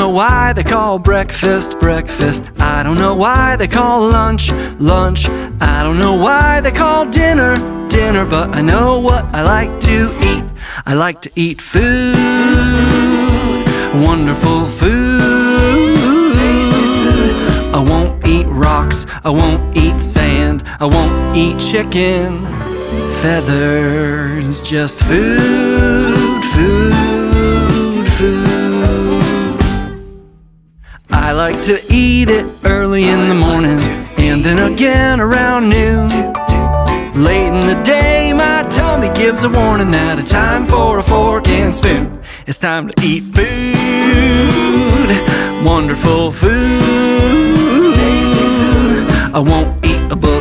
know why they call breakfast breakfast. I don't know why they call lunch lunch. I don't know why they call dinner dinner. But I know what I like to eat. I like to eat food, wonderful food. Tasty food. I won't eat rocks, I won't eat sand, I won't eat chicken feathers. Just food, food, food. I like to eat it early in the morning, and then again around noon. Late in the day, my tummy gives a warning that it's time for a fork and spoon. It's time to eat food, wonderful food. Tasty food. I won't eat a book,